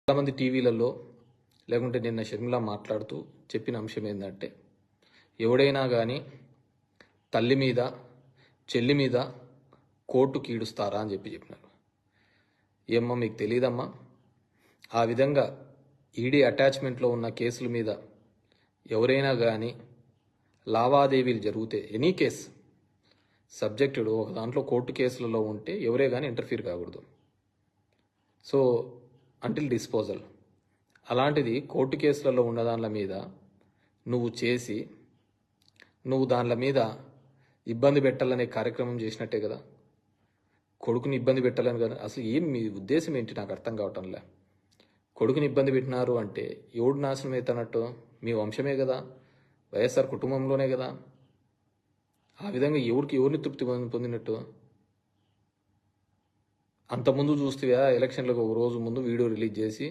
చాలామంది టీవీలలో లేకుంటే నిన్న షర్మిల మాట్లాడుతూ చెప్పిన అంశం ఏంటంటే ఎవడైనా కానీ తల్లి మీద చెల్లి మీద కోర్టుకి ఈడుస్తారా అని చెప్పినారు. ఏమ్మా మీకు తెలియదమ్మా, ఆ విధంగా ఈడీ అటాచ్మెంట్లో ఉన్న కేసుల మీద ఎవరైనా కానీ లావాదేవీలు జరిగితే ఎనీ కేసు సబ్జెక్టుడు ఒక దాంట్లో కోర్టు కేసులలో ఉంటే ఎవరే కానీ ఇంటర్ఫీర్ కాకూడదు. So until disposal. అలాంటిది కోర్టు కేసులలో ఉన్న దానిల మీద నువ్వు చేసి నువ్వు దానిల మీద ఇబ్బంది పెట్టాలనే కార్యక్రమం చేసినట్టే కదా. కొడుకుని ఇబ్బంది పెట్టాలని కదా. అసలు ఏం మీ ఉద్దేశం ఏంటి నాకు అర్థం కావటంలే. కొడుకుని ఇబ్బంది పెట్టినారు అంటే ఎవడు నాశనం అవుతున్నట్టు? మీ వంశమే కదా, వైఎస్ఆర్ కుటుంబంలోనే కదా. ఆ విధంగా ఎవరిని తృప్తి పొందినట్టు? అంతకుముందు చూస్తే ఎలక్షన్లకు ఒక రోజు ముందు వీడియో రిలీజ్ చేసి